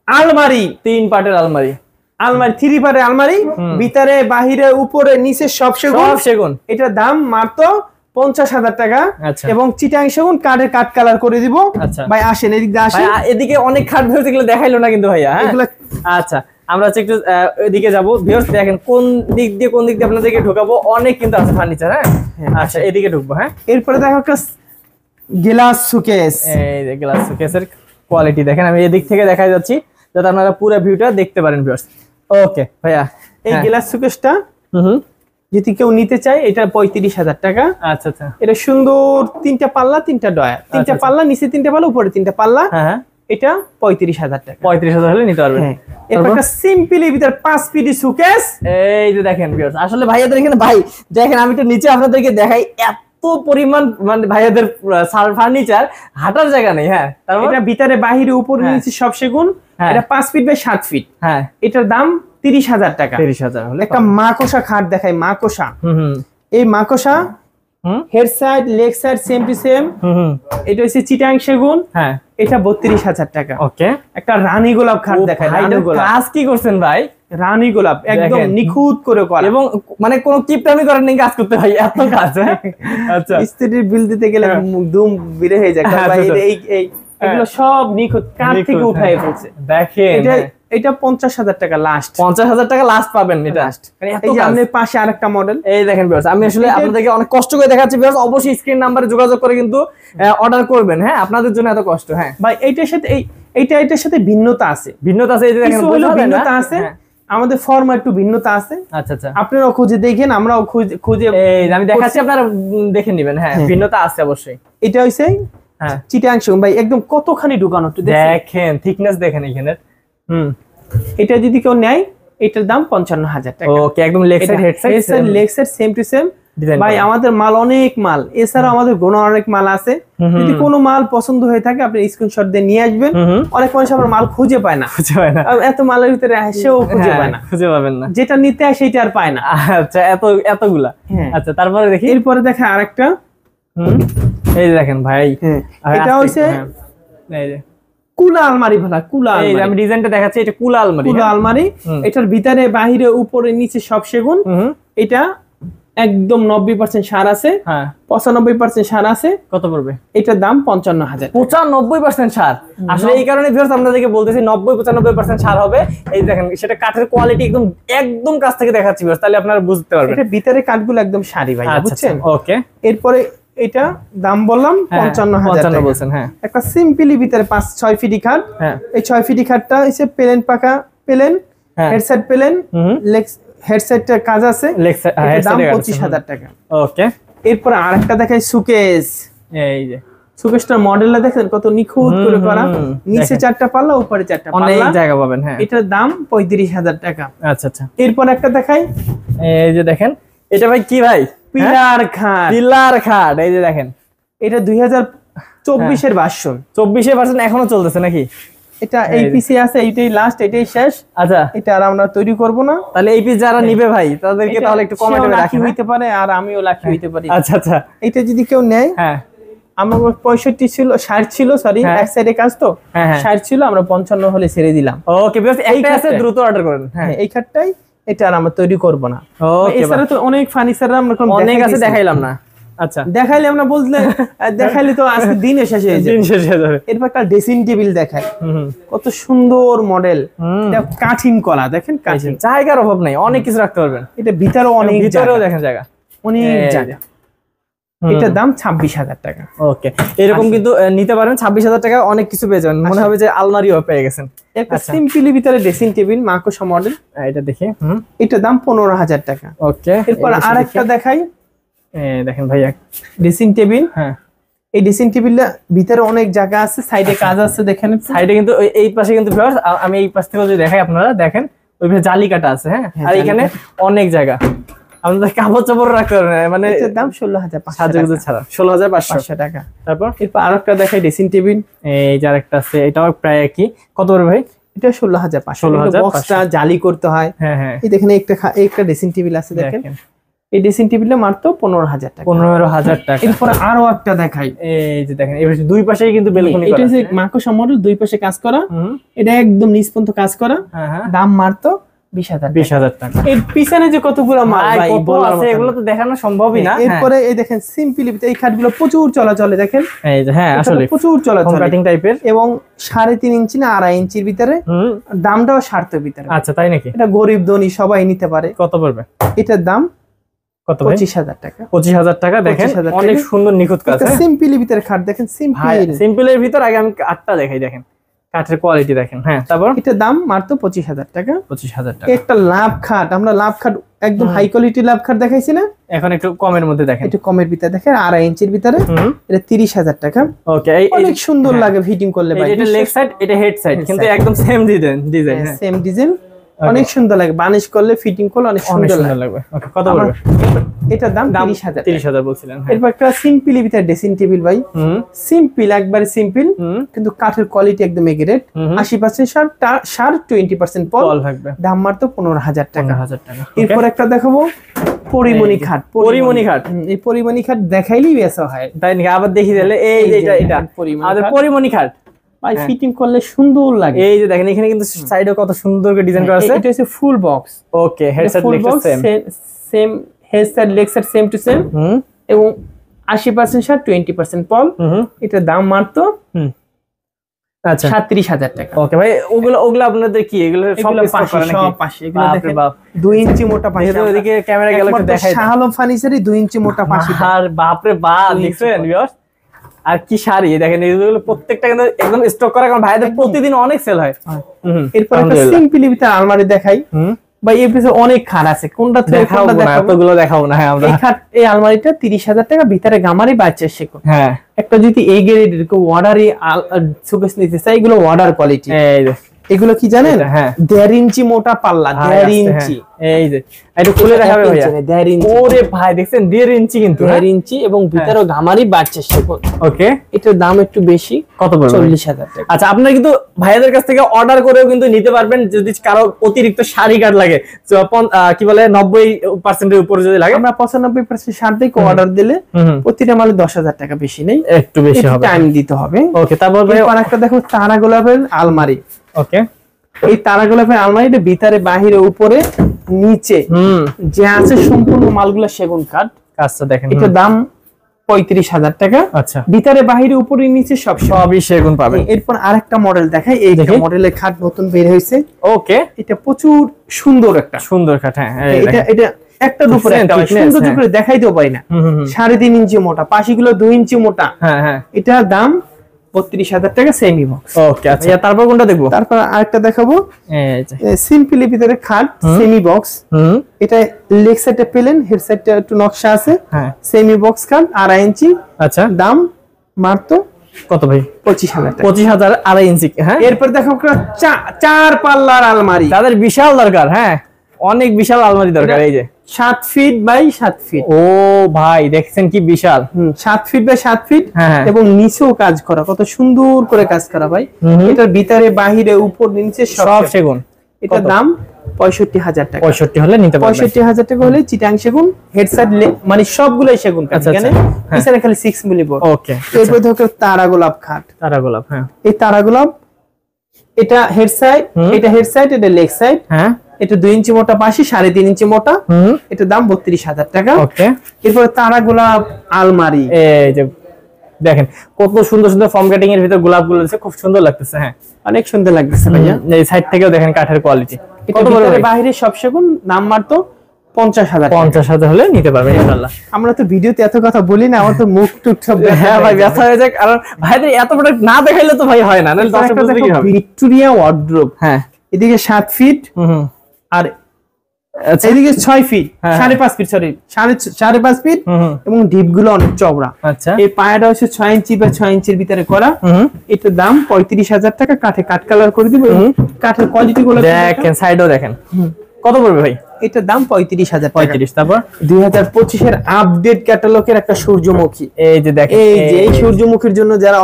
আলমারি, 3 পার্টের আলমারি। আলমারি 3 পারে আলমারি, ভিতরে বাহিরে উপরে নিচে সব সেগুন। এটার দাম মাত্র 50,000 টাকা। এবং চিটাং সেগুন কাঠের কাঠ কালার করে দিব। ভাই আসেন এদিক দিয়ে আসেন। এদিকে অনেক খাট ভিউয়ার্স এগুলো দেখাইলো না কিন্তু ভাইয়া। এগুলো আচ্ছা আমরা হচ্ছে একটু এদিকে যাবো ভিউয়ার্স, দেখেন কোন দিক দিয়ে আপনাদেরকে ঢোকাবো, অনেক কিন্তু আছে ফার্নিচার। হ্যাঁ আচ্ছা এদিকে ঢুকবো। হ্যাঁ এরপরে দেখো একটা গ্লাস শোকেস। এই যে গ্লাস শোকেসের কোয়ালিটি দেখেন, আমি এদিক থেকে দেখা যাচ্ছি যাতে আপনারা পুরো ভিউটা দেখতে পারেন ভিউয়ার্স। ওকে ভাইয়া এই গ্লাস শোকেসটা যদি কেউ নিতে চায় এটা 35,000 টাকা। আচ্ছা আচ্ছা এটা সুন্দর 3টা পাল্লা 3টা ডয়ার, 3টা পাল্লা নিচে 3টা পাল্লা উপরে 3টা পাল্লা। হ্যাঁ এটা 35,000 টাকা। 35,000 হলে নিতে পারবেন। এরপর একটা সিম্পলি ভিতর 5 ফিট শোকেস। এই যে দেখেন ভিউয়ার্স, আসলে ভাইয়াদের এখানে ভাই দেখেন আমি তো নিচে আপনাদেরকে দেখাই, এত পরিমাণ মানে ভাইয়াদের ফার্নিচার হাঁটার জায়গা নেই। হ্যাঁ তারপর এটা ভিতরে বাহিরে উপরে নিচে সব সেগুন। এটা 5 ফিট বাই 7 ফিট। হ্যাঁ এটার দাম 30,000 টাকা। 30,000 হলে একটা মাকোসা খাট দেখাই, মাকোসা। এই মাকোসা head side leg side same to same. এটা হচ্ছে চিটাং সেগুন। হ্যাঁ এটা 32,000 টাকা। ওকে একটা রানী গোলাপ খাট দেখাই। রানী গোলাপ কাজ কি করছেন ভাই? রানী গোলাপ একদম নিখুঁত করে করা, এবং মানে কোন কিপটামি করেন নাকি কাজ করতে ভাই, এত কাজ। আচ্ছা স্ত্রীর বিল দিতে গেলে দুম বিলে হয়ে যায় ভাই। এই এগুলো সব নিখুঁত কাঠ থেকে উঠায় ফেলছে। দেখেন এটা 50,000 টাকা লাস্ট। 50,000 টাকা লাস্ট পাবেন এটা। এই যে আমাদের পাশে আরেকটা মডেল। এই দেখেন ভিউয়ার্স, আমি আসলে আপনাদেরকে অনেক কষ্ট করে দেখাচ্ছি ভিউয়ার্স, অবশ্যই স্ক্রিন নাম্বারে যোগাযোগ করে কিন্তু অর্ডার করবেন। হ্যাঁ আপনাদের জন্য এত কষ্ট। হ্যাঁ ভাই এইটার সাথে এটার সাথে ভিন্নতা আছে। এই যে দেখেন ভিন্নতা আছে, আমাদের ফর্মা একটু ভিন্নতা আছে। আচ্ছা আচ্ছা আপনারাও খুঁজে দেখেন, আমরাও খুঁজে আমি দেখাচ্ছি, আপনারা দেখে নেবেন। হ্যাঁ ভিন্নতা আছে অবশ্যই। এটা হইছে হ্যাঁ চিটাং সেগুন ভাই, একদম কতখানি ঢুকানো একটু দেখেন, থিকনেস দেখেন এখানে। এটা যদি কেউ নেয় এটার দাম 55,000 টাকা। ওকে একদম leg side head side leg side same to same. ভাই আমাদের মাল অনেক মাল, এছাড়াও আমাদের গোনা অনেক মাল আছে। যদি কোনো মাল পছন্দ হয়ে থাকে আপনি স্ক্রিনশট দিয়ে নিয়ে আসবেন। অনেক মানুষ আবার মাল খুঁজে পায় না, এত মালের ভিতরে এসেও খুঁজে পায় না, খুঁজে পাবেন না, যেটা নিতে হয় সেটা আর পায় না। আচ্ছা এতগুলা। আচ্ছা তারপরে দেখি, এরপরে দেখা আরেকটা। এই যে দেখেন ভাই, এটা হইছে এই যে কুলা আলমারি। ভালো কুলা আলমারি, আমি ডিজাইনটা দেখাচ্ছি। এটা কুলা আলমারি। কুলা আলমারি, এটার ভিতরে বাহিরে উপরে নিচে সব সেগুন। এটা একদম 90% সার আছে, 95% সার আছে। কত পড়বে এটার দাম 55,000। 95% সার। আসলে এই কারণে ভিউয়ার্স আপনাদেরকে বলতেছি 90-95% সার হবে। এই দেখেন সেটা কাঠের কোয়ালিটি একদম কাছ থেকে দেখাচ্ছি ভিউয়ার্স, তাহলে আপনারা বুঝতে পারবেন। এটা ভিতরে কাঠগুলো একদম সারি ভাই, বুঝছেন? ওকে এরপরে এটা দাম বললাম 55,000 বলছেন। হ্যাঁ একটা সিম্পলি ভিতরে 5-6 ফিটি খাট। এই 6 ফিটি খাটটা হচ্ছে প্লেন পাকা, প্লেন হেডসেট, প্লেন লেগ হেডসেটের কাজ আছে। দাম 25,000 টাকা। ওকে এরপর আরেকটা দেখাই সুকেস। এই যে সুকেসটার মডেলটা দেখেন কত নিখুঁত করে করা, নিচে 4টা পাল্লা উপরে 4টা পাল্লা, অনেক জায়গা পাবেন। হ্যাঁ এটার দাম 35,000 টাকা। আচ্ছা আচ্ছা। এরপর একটা দেখাই, এই যে দেখেন এটা ভাই কি ভাই, পিলার খাট। পিলার খাট, এই যে দেখেন এটা 2024 এর ভার্সন। 24 ভার্সন এখনো চলতেছে নাকি? এটা এই পিসে আছে, এইটাই লাস্ট, এটাই শেষ। আচ্ছা এটা আর আমরা তৈরি করব না। তাহলে এই পিস যারা নিবে ভাই তাদেরকে তাহলে একটু কমেন্টে রাখি হইতে পারে, আর আমিও লাকি হইতে পারি। আচ্ছা আচ্ছা। এটা যদি কেউ নেয়, হ্যাঁ আমার 65 ছিল, 60 ছিল, সরি এক সাইডে কাজ তো 60 ছিল, আমরা 55 হলে ছেড়ে দিলাম। ওকে বেশ, এইটা আছে দ্রুত অর্ডার করেন। হ্যাঁ এই খাটটাই, এটা আর আমরা তৈরি করব না। ওকে এছাড়া তো অনেক ফার্নিচার আমরা অনেক আছে, দেখাইলাম না। আচ্ছা দেখাইলে আমরা বললে দেখাইলে তো আজকে দিন শেষ হয়ে যাবে। এরপর একটা ড্রেসিং টেবিল দেখাই, কত সুন্দর মডেল। এটা কাঠিন কলা, দেখেন কাঠিন, জায়গার অভাব নাই, অনেক কিছু রাখতে পারবেন। এটা ভিতরেও অনেক, ভিতরেও দেখেন জায়গা, অনেক জায়গা। এটার দাম 26,000 টাকা। ওকে এরকম কিন্তু নিতে পারেন 26,000 টাকা, অনেক কিছু পেয়ে যাবেন। মনে হবে যে আলমারিও পেয়ে গেছেন। একটা সিম্পলি ভিতরে ড্রেসিং টেবিল মাকোসা মডেল, এটা দেখি। এটার দাম 15,000 টাকা। ওকে এরপর আরেকটা দেখাই, দেখেন ভাইয়া ড্রেসিং টেবিল। হ্যাঁ এই ড্রেসিং টেবিলটা ভিতরে অনেক জায়গা আছে, সাইডে কাজ আছে। দেখেন সাইডে কিন্তু এই পাশে কিন্তু আমি এই পাশ থেকে যদি দেখাই আপনারা দেখেন ওই পাশে জালি কাটা আছে। হ্যাঁ আর এখানে অনেক জায়গা, আমাদের কাপড় চাপড় রাখতে পারবেন। মানে এটার দাম 16,500 ছাড়া 16,500 টাকা। তারপর এরপর আরেকটা দেখাই ড্রেসিং টেবিল, এই যে আরেকটা আছে, এটাও প্রায় একই। কত করে ভাই? এটা 16,500। বক্সটা জালি করতে হয়। হ্যাঁ হ্যাঁ এই দেখেন একটা ড্রেসিং টেবিল আছে, দেখেন এই ড্রেসিং টেবিলটা মাত্র 15,000 টাকা। 15,000 টাকা। এরপর আরো একটা দেখাই, এই যে দেখেন এই পাশে দুই পাশেই কিন্তু বেলকনি করা। এটা হচ্ছে মাকোসা মডেল, দুই পাশে কাজ করা। এটা একদম নিচ পর্যন্ত কাজ করা। দাম মাত্র 20,000 টাকা। এর পিছনে যে কতগুলো মাল ভাই আছে এগুলো তো দেখানো সম্ভবই না। এরপরে এই দেখেন সিম্পলি এই খাটগুলো প্রচুর চলাচলে দেখেন, এই যে হ্যাঁ আসলে প্রচুর চলাচলে কাটিং টাইপের এবং 3.5 ইঞ্চি না 2.5 ইঞ্চির ভিতরে, দামটাও স্বার্থের ভিতরে। আচ্ছা তাই নাকি? এটা গরিব ধনী সবাই নিতে পারে। কত পড়বে এটার দাম? কত? 25,000 টাকা। 25,000 টাকা। দেখেন অনেক সুন্দর নিখুঁত কাজ। সিম্পলের ভিতরে খাট দেখেন, সিম্পলের ভিতর আগে আমি কাঠটা দেখাই, দেখেন কাঠের কোয়ালিটি দেখেন। হ্যাঁ তারপর এটার দাম মাত্র 25,000 টাকা। 25,000 টাকা। একটা লাভ খাট, আমরা লাভ খাট একদম হাই কোয়ালিটি লাভ খাট দেখাইছি না, এখন একটু কমের মধ্যে দেখেন, একটু কমের ভিতরে দেখেন 2.5 ইঞ্চির ভিতরে, এটা 30,000 টাকা। ওকে, অনেক সুন্দর লাগে ফিটিং করলে ভাই। এটা লেগ সাইড, এটা হেড সাইড, কিন্তু একদম সেম ডিজাইন, সেম ডিজাইন, অনেক সুন্দর লাগে। বানিশ করলে ফিটিং করলে অনেক সুন্দর লাগবে। ওকে, কত পড়বে? এটার দাম 30,000। 30,000 বলছিলেন। এরপর একটা সিম্পল ভিতরে ড্রেসিং টেবিল ভাই, সিম্পল একবারে সিম্পল, কিন্তু কাঠের কোয়ালিটি একদম এ গ্রেড। 80% শার্ট 20% পল থাকবে। দাম মাত্র 15,000 টাকা। 15,000 টাকা। এরপর একটা দেখাবো পরিমণি খাট। পরিমণি খাট, এই পরিমণি খাট দেখাইলেই বেচা হয়, তাই নাকি? আবার দেখি দিলে এই যে এটা আমাদের পরিমণি খাট ভাই, ফিটিং করলে সুন্দর লাগে। এই যে দেখেন এখানে কিন্তু সাইডে কত সুন্দর করে ডিজাইন করা আছে। এটা হচ্ছে full box. Okay, headset leg same headset leg set same to same, এবং 80% শার্ট 20% পল। এটা দাম মাত্র আচ্ছা 37,000 টাকা। ওকে ভাই, ওগুলো আপনাদের কি এগুলো সব স্টক করা নাকি? সব পাশে এগুলো দেখেন 2 ইঞ্চি মোটা পাশে। ওদিকে ক্যামেরা গেল একটু দেখাই। শাহালম ফার্নিচারই 2 ইঞ্চি মোটা পাশে। আর বাপ রে বাপ, দেখছেন ভিউয়ার্স? আর কি শাড়ি দেখেন, এগুলো প্রত্যেকটা কিন্তু একদম স্টক করা, কারণ ভাইদের প্রতিদিন অনেক সেল হয়। এরপর একটা সিম্পল ভিতরে আলমারি দেখাই ভাই। এর পিছনে অনেক খাট আছে, কোনটা দেখাবো না, এতগুলো দেখাবো না। হ্যাঁ, আমরা এই আলমারিটা 30,000 টাকা, ভিতরে গামারি বাচ্চা শেখো। হ্যাঁ, একটা যদি এই গ্রেডের অর্ডারই শোকেস নিতে চাই, এগুলো অর্ডার কোয়ালিটি। এগুলো কি জানেন? 1.5 ইঞ্চি মোটা পাল্লা, 1.5 ইঞ্চি। এই যে এটা খুলে দেখাবে ভাইয়া, 1.5 ইঞ্চি। ওরে ভাই দেখছেন 1.5 ইঞ্চি, কিন্তু 1.5 ইঞ্চি এবং ভিতরে গামারি বাচ্চা শেখো। ওকে, এটার দাম একটু বেশি। কত পড়বে? 40,000 টাকা। আচ্ছা, আপনারা কিন্তু ভাইয়াদের কাছ থেকে অর্ডার করেও কিন্তু নিতে পারবেন, যদি কারো অতিরিক্ত শাড়ি কার্ড লাগে, কি বলে 90% এর উপরে যদি লাগে। আমরা 95% শাড়ি থেকে অর্ডার দিলে প্রতিটা মালে 10,000 টাকা বেশি নেই, একটু বেশি হবে, টাইম দিতে হবে। ওকে, তারপর একটা দেখো তারা গোলাপের আলমারি। ওকে, এই তারা গোলাপের আলমারিটা ভিতরে বাহিরে উপরে নিচে যে আছে সম্পূর্ণ মালগুলো সেগুন কাঠ। কাজটা দেখেন, এটার দাম 35,000 টাকা। আচ্ছা, ভিতরে বাহিরে উপরে নিচে সবই সেগুন পাবেন। এরপর আরেকটা মডেল দেখাই। এই মডেলের খাট নতুন বের হয়েছে। ওকে, এটা প্রচুর সুন্দর একটা সুন্দর খাট। হ্যাঁ, এটা একটার উপরে একটা সুন্দর করে দেখাইতেও পারি না। 3.5 ইঞ্চি মোটা, পাশিগুলো 2 ইঞ্চি মোটা। হ্যাঁ, এটার দাম 32,000 টাকা, সেমি বক্স। ওকে, আচ্ছা, তারপর কোনটা দেখবো? তারপর আরেকটা দেখাবো, সিম্পলি ভিতরে খাট সেমি বক্স। এটা লেগ সাইডে প্লেন, হেড সাইডে একটু নকশা আছে। সেমি বক্স খাট 2.5 ইঞ্চি। আচ্ছা, দাম মাত্র কত ভাই? 25,000 টাকা। 25,000 2.5 ইঞ্চি। হ্যাঁ, এরপর দেখো 4 পাল্লার আলমারি, তাদের বিশাল দরকার। হ্যাঁ, অনেক বিশাল আলমারি দরকার। এই যে 7 ফিট বাই 7 ফিট। ও ভাই দেখছেন কি বিশাল, 7 ফিট বাই 7 ফিট, এবং নিচেও কাজ করা, কত সুন্দর করে কাজ করা ভাই। এটার ভিতরে বাহিরে উপর নিচে সব সেগুন। এটার দাম 65,000 টাকা। 65 হলে নিতে পারবেন। 65,000 টাকা হলে চিটাং সেগুন, হেড সাইড মানে সবগুলাই সেগুন কাঠ। এখানে পিছনে খালি 6 মিলি বোর্ড। ওকে, এরপর দেখো তারা গোলাপ খাট। তারা গোলাপ, হ্যাঁ, এই তারা গোলাপ, এটা হেড সাইড, এটা হেড সাইড, এটা লেগ সাইড। হ্যাঁ, এটা 2 ইঞ্চি মোটা পাশি, 3.5 ইঞ্চি মোটা। এটা দাম 32,000 টাকা। ওকে, এরপর তারা গোলাপ আলমারি। এই যে দেখেন কত সুন্দর সুন্দর ফর্ম কাটিং এর ভিতর গোলাপ গুলো আছে, খুব সুন্দর লাগতেছে। হ্যাঁ, অনেক সুন্দর লাগতেছে ভাইয়া। এই সাইড থেকেও দেখেন কাঠের কোয়ালিটি কত বড়। বাইরে সব সেগুন, দাম মাত্র 50,000। 50,000 হলে নিতে পারবেন ইনশাআল্লাহ। আমরা তো ভিডিওতে এত কথা বলি না, আমার তো মুখ টুক সব। হ্যাঁ ভাই, ব্যথা হয়ে যায়, কারণ ভাইদের এত প্রোডাক্ট না দেখাইলে তো ভাই হয় না, নাহলে দর্শক বুঝবে কি হবে। Victoria wardrobe. হ্যাঁ, এদিকে 7 ফিট, আর এদিকে 6 ফিট, 5.5 ফিট, সরি 5.5 ফিট, এবং ডিপ গুলো অনেক চওড়া। আচ্ছা, এই পায়াটা হচ্ছে 6 ইঞ্চি বা 6 ইঞ্চির ভিতরে করা। এটার দাম 35,000 টাকা। কাঠে কাট কালার করে দিব। কাঠের কোয়ালিটি গুলো দেখেন, সাইডও দেখেন। কত পড়বে ভাই? এটার দাম 35,000 টাকা। 35। তারপর 2025 এর আপডেট ক্যাটালগের একটা সূর্যমুখী। এই যে দেখেন, এই সূর্যমুখীর জন্য যারা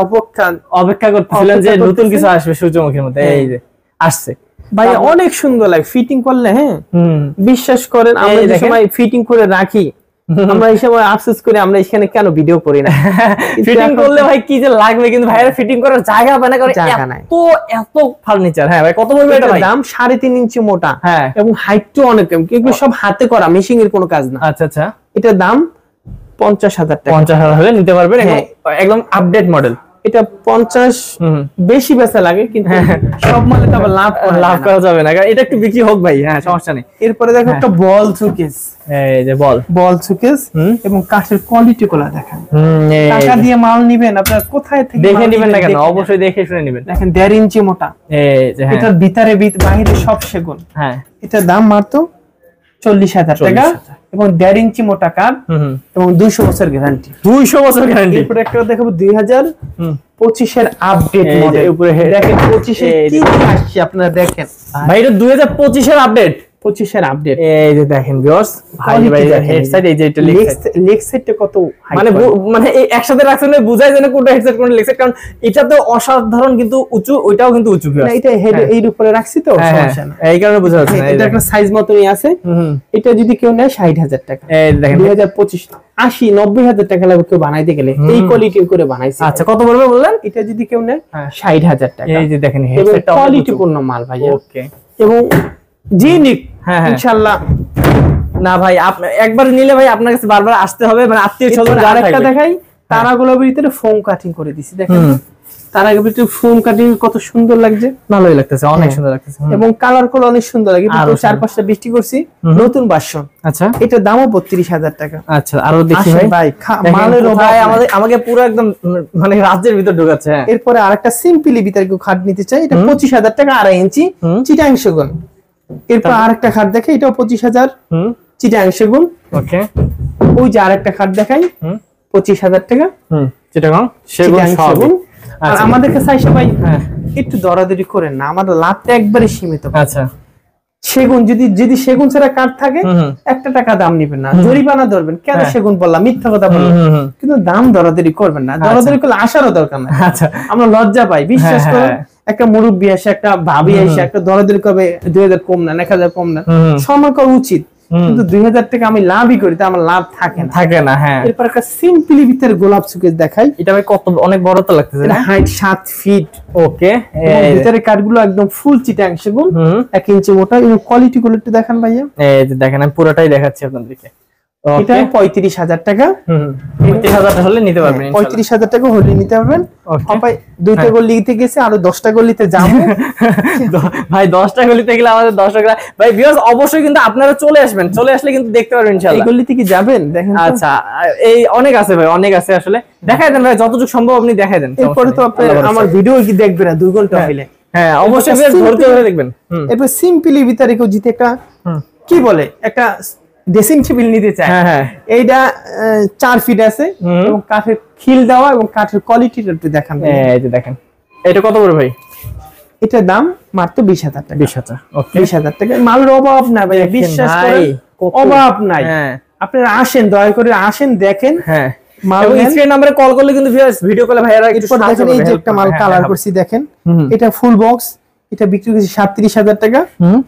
অপেক্ষা করতেছিলেন যে নতুন কিছু আসবে সূর্যমুখীর মধ্যে, এই যে আসছে ভাই, অনেক সুন্দর লাগে ফিটিং করলে। হ্যাঁ, বিশ্বাস করেন, আমরা যে সময় ফিটিং করে রাখি আমরা এই সময় আফসোস করি আমরা এখানে কেন ভিডিও করি না। ফিটিং করলে ভাই কি যে লাগবে, কিন্তু ভাইরা ফিটিং করার জায়গা পায় না, কারণ এত এত ফার্নিচার। হ্যাঁ ভাই, কত পড়বে এটা? দাম 3.5 ইঞ্চি মোটা, হ্যাঁ, এবং হাইটও অনেক কম, এগুলো সব হাতে করা, মেশিং এর কোনো কাজ না। আচ্ছা আচ্ছা, এটার দাম 50,000 টাকা। 50,000 হলে নিতে পারবেন, একদম আপডেট মডেল। এটা 50 বেশি বেচা লাগে, কিন্তু সব মালে তো আবার লাভ করা যাবে না, কারণ এটা একটু বিক্রি হোক ভাই, হ্যাঁ সমস্যা নেই। এরপরে দেখো একটা বল সুকেস, এই যে বল সুকেস, এবং কাঠের কোয়ালিটি গুলো দেখেন। টাকা দিয়ে মাল নিবেন, আপনারা কোথায় থেকে দেখে নেবেন না কেন, অবশ্যই দেখে শুনে নেবেন। দেখেন 1.5 ইঞ্চি মোটা, এই যে এটার ভিতরে বাইরে সব সেগুন। হ্যাঁ, এটার দাম মাত্র 40,000 টাকা, এবং 1.5 ইঞ্চি মোটা কাঠ, এবং 200 বছর গ্যারান্টি। 200 বছর গ্যারান্টি। এরপরে একটা দেখাবো 2025 এর আপডেট মডেল। উপরে দেখেন 25 এ কি আসছে আপনারা দেখেন ভাই, এটা 2025 এর আপডেট। 25 এর আপডেট, এই যে দেখেন ভিউয়ার্স, ভাই হেড সাইড, এই যে এটা লেগ সাইডটা কত মানে এই একসাথে রাখছেন বুঝাই যায় না কোনটা হেড সাইড কোনটা লেগ সাইড, কারণ এটা তো অসাধারণ কিন্তু উঁচু, ওইটাও কিন্তু উঁচু ভিউয়ার্স। না, এটা হেড এর উপরে রাখছি তো সমস্যা না, এই কারণে বোঝা যাচ্ছে না। এটা একটা সাইজ মতই আছে। এটা যদি কেউ নেয় 60,000 টাকা। এই দেখেন 2025 80-90,000 টাকা লাগবে কেউ বানাইতে গেলে, এই কোয়ালিটি করে বানাইছে। আচ্ছা, কত পড়বে বললেন? এটা যদি কেউ নেয় 60,000 টাকা। এই যে দেখেন হেড সাইডটা কোয়ালিটি পূর্ণ মাল ভাই। ওকে, এবং জি নিক ইনশাআল্লাহ। না ভাই, আপনি একবার নিলে ভাই আপনার কাছে বারবার আসতে হবে, মানে আত্মীয় স্বজন। আরেকটা দেখাই, তারাগুলোর ভিতরে ফোম কাটিং করে দিছি, দেখেন তারাগুলোর ভিতরে ফোম কাটিং কত সুন্দর লাগছে, ভালোই লাগতেছে, অনেক সুন্দর লাগতেছে, এবং কালার গুলো অনেক সুন্দর লাগে। 4-5টা বৃষ্টি করছি, নতুন ভার্সন। আচ্ছা, এটার দামও 32,000 টাকা। আচ্ছা, আরো দেখি ভাই, মালের ভাই আমাকে পুরো একদম মানে রাজ্যের ভিতর ঢোকাচ্ছে। এরপরে আরেকটা সিম্পলি ভিতরে কেউ খাট নিতে চাই, এটা 25,000 টাকা, 2.5 ইঞ্চি চিটাং সেগুন। এরপর আরেকটা খাট দেখাই, এটাও 25,000 চিটাং সেগুন। ওকে, ওই যে আরেকটা খাট দেখাই 25,000 টাকা চিটাং সেগুন। আর আমাদের কাছে আইসা ভাই একটু দরাদরি করেন না, আমাদের লাভটা একবারে সীমিত। আচ্ছা, সেগুন যদি সেগুন ছাড়া কাঠ থাকে 1 টাকা দাম নিবেন না, জরিমানা ধরবেন, কেন সেগুন বললাম, মিথ্যা কথা বললাম, কিন্তু দাম দরাদরি করবেন না। দরাদরি করলে আসারও দরকার না। আচ্ছা, আমরা লজ্জা পাই, বিশ্বাস করেন। একটা মুরব্বী আসে, একটা ভাবি আসে, একটা দরাদরি করবে 2,000 কম না, 1,000 কম না, সম্মান করা উচিত। কিন্তু 2,000 টাকা আমি লাভই করি, তা আমার লাভ থাকে না। হ্যাঁ, এরপর একটা সিম্পলি ভিতরে গোলাপ সুকেস দেখাই। এটা ভাই কত অনেক বড় তো লাগতেছে, এটা হাইট 7 ফিট। ওকে, ভিতরে কাঠগুলো একদম ফুল চিটাং সেগুন, 1 ইঞ্চি মোটা, এবং কোয়ালিটি গুলো একটু দেখান ভাইয়া। এই যে দেখেন, আমি পুরোটাই দেখাচ্ছি আপনাদেরকে। এটা 35,000 টাকা। 35,000 টাকা হলে নিতে পারবেন, 35,000 টাকা হলে নিতে পারবেন। ভাই 2টা গোল লিখতে গেছে, আরো 10টা গোল লিখতে যাবো ভাই। 10টা গলিতে গেলে আমাদের 10 টাকা ভাই। ভিউয়ার্স অবশ্যই কিন্তু আপনারা চলে আসবেন, চলে আসলে কিন্তু দেখতে পারবেন ইনশাআল্লাহ। এই গলিতে কি যাবেন দেখেন? আচ্ছা, এই অনেক আছে ভাই, অনেক আছে আসলে। দেখাই দেন ভাই, যতটুকু সম্ভব আপনি দেখাই দেন। এরপরে তো আপনি আমার ভিডিও কি দেখবেন না 2 ঘন্টা হইলে? হ্যাঁ, অবশ্যই ধৈর্য ধরে দেখবেন। এরপর সিম্পলি ভিতরে কেউ জিতে একটা কি বলে, একটা ড্রেসিং টেবিল নিতে চায়। এইটা 4 ফিট আছে, এবং কাঠের খিল দেওয়া, এবং কাঠের কোয়ালিটিটা একটু দেখান। এই যে দেখেন, এটা কত পড়বে ভাই? এটার দাম মাত্র 20,000 টাকা। 20,000। ওকে, 20,000 টাকা। মালের অভাব নাই ভাই, বিশ্বাস করেন, অভাব নাই। আপনারা আসেন, দয়া করে আসেন, দেখেন। হ্যাঁ, এবং স্ক্রিন নম্বরে কল করলে কিন্তু ভিডিও কলে ভাইরা একটু দেখেন। এই যে একটা মাল কালার করছি দেখেন, এটা ফুল বক্স, এটা বিক্রি করছি 37,000 টাকা।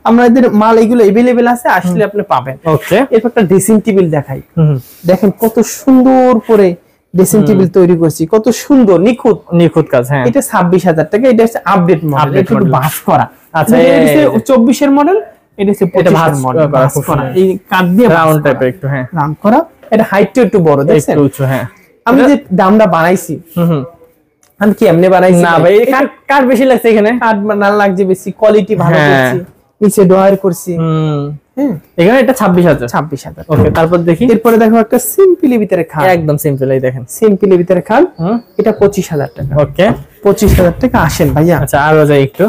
আমাদের মাল এগুলো अवेलेबल আছে, আসলে আপনি পাবেন। ওকে, এরপর একটা ড্রেসিং টেবিল দেখাই। দেখেন কত সুন্দর করে ড্রেসিং টেবিল তৈরি করছি, কত সুন্দর নিখুঁত কাজ। হ্যাঁ, এটা 26,000 টাকা। এটা হচ্ছে আপডেট মডেল, একটু বাস করা। আচ্ছা, এটা হচ্ছে 24 এর মডেল, এটা হচ্ছে 25 এর মডেল, বাস করা। এই কাট দিয়ে রাউন্ড টাইপের একটু, হ্যাঁ, রাউন্ড করা। এটা হাইটটা একটু বড়, দেখছেন? একটু উঁচু। হ্যাঁ, আমি যে দামটা বানাইছি, আমি কি এমনি বানাইছি না ভাই, কাট বেশি লাগছে এখানে, কাট না লাগছে বেশি, কোয়ালিটি ভালো করছি, নিচে ডয়ার করছি। এখানে এটা 26,000। 26,000। ওকে, তারপর দেখি। এরপরে দেখো একটা সিম্পলি ভিতরে খাট, একদম সিম্পল। এই দেখেন, সিম্পলি ভিতরে খাট, এটা 25,000 টাকা। ওকে, 25,000 টাকা। আসেন ভাইয়া, আচ্ছা, আরো যাই একটু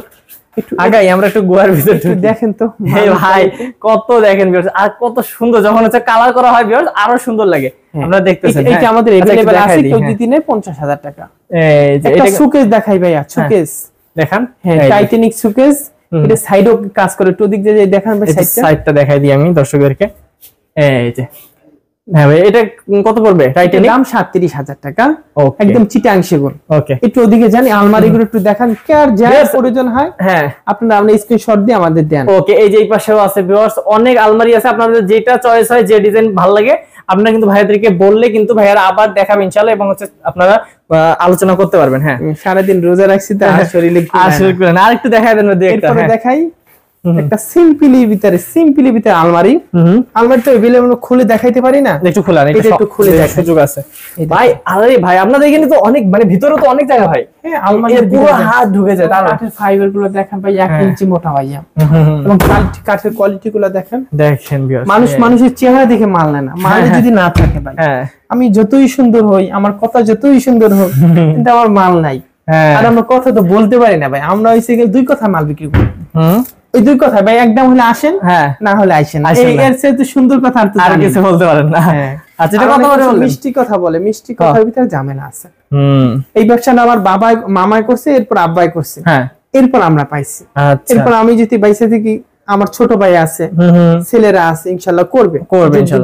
আগাই, আমরা একটু গোয়ার ভিতরে দেখেন তো। ভাই কত দেখেন ভিউয়ার্স, আর কত সুন্দর, যখন হচ্ছে কালার করা হয় ভিউয়ার্স আরো সুন্দর লাগে। আমরা দেখতেছেন এটা আমাদের अवेलेबल আছে, কেউ যদি নেয় 50,000 টাকা। এই যে এটা সুকেস দেখাই ভাইয়া, সুকেস দেখান। হ্যাঁ, টাইটানিক সুকেস, এটা সাইডও কাজ করে, একটু দিক দিয়ে দেখান ভাই, সাইডটা দেখাই দিই আমি দর্শকদেরকে। এই যে হ্যাঁ ভাই, এটা কত পড়বে? টাইটানিক দাম 37,000 টাকা, একদম চিটাং সেগুন। ওকে, একটু ওদিকে জানি, আলমারিগুলো একটু দেখান, কার যা প্রয়োজন হয় হ্যাঁ আপনারা স্ক্রিনশট দিয়ে আমাদের দেন। ওকে, এই যে এই পাশেও আছে ভিউয়ার্স, অনেক আলমারি আছে, আপনাদের যেটা চয়েস হয়, যে ডিজাইন ভালো লাগে আপনারা কিন্তু ভাইয়াদেরকে বললে কিন্তু ভাইয়ারা আবার দেখাবে ইনশাআল্লাহ, এবং হচ্ছে আপনারা আলোচনা করতে পারবেন। হ্যাঁ, সারাদিন রোজা রাখছি তো আর শরীরে আর একটু দেখাই দেন। এরপরে দেখাই একটা সিম্পলি ভিতরে আলমারি। আলমারি তো এভেলেবল খুলে দেখাইতে পারি না, একটু খোলা, এটা একটু খুলে দেখার সুযোগ আছে ভাই। আরে ভাই, আপনাদের এখানে তো অনেক মানে ভিতরে তো অনেক জায়গা ভাই। হ্যাঁ, আলমারি পুরো হাত ঢুকে যায়। তার কাঠের ফাইবার গুলো দেখেন ভাই, 1 ইঞ্চি মোটা ভাইয়া, এবং কাঠের কোয়ালিটি গুলো দেখেন। মানুষের চেহারা দেখে মাল নেয় না, মাল যদি না থাকে ভাই, আমি যতই সুন্দর হই, আমার কথা যতই সুন্দর হোক, কিন্তু আমার মাল নাই। আর আমরা কথা তো বলতে পারি না ভাই, আমরা হইছে দুই কথা মাল বিক্রি করি। ওই দুই কথা ভাই, একদম হলে আসেন, না হলে আইসেন। এর চেয়ে সুন্দর কথা আর কিছু বলতে পারেন না। আচ্ছা, এটা কথা বলে মিষ্টি কথা বলে, মিষ্টি কথার ভিতরে ঝামেলা আছে। এই ব্যবসাটা আমার বাবা মামাই করছে, এরপর আব্বাই করছে, এরপর আমরা পাইছি। এরপর আমি যদি বাইসা থেকে, আমার ছোট ভাই আছে, ছেলেরা আছে, ইনশাআল্লাহ করবে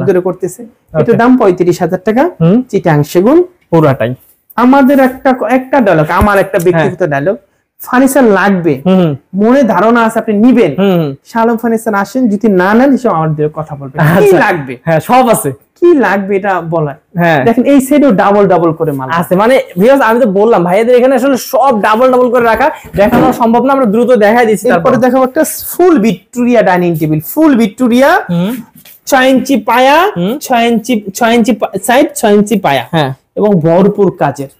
ধরে করতেছে। এটা দাম 35,000 টাকা, চিটাং সেগুন পুরাটাই। আমাদের একটা ডায়লগ, আমার একটা ব্যক্তিগত ডায়লগ, ফার্নিচার লাগবে, মনে ধারণা আছে আপনি নিবেন, শালম ফার্নিচার আসেন, যদি না নেন এসব আমাদের কথা বলবেন, কি লাগবে। হ্যাঁ, সব আছে, কি লাগবে এটা বলার। দেখেন এই সাইডেও ডাবল করে মাল আছে। মানে ভিউয়ার্স, আমি তো বললাম ভাইয়াদের এখানে আসলে সব ডাবল করে রাখা, দেখানো সম্ভব না, আমরা দ্রুত দেখাই দিচ্ছি। তারপরে দেখাবো একটা ফুল ভিক্টোরিয়া ডাইনিং টেবিল, ফুল ভিক্টোরিয়া, 6 ইঞ্চি পায়া, 6 ইঞ্চি সাইড, 6 ইঞ্চি পায়া, এবং ভরপুর কাজের।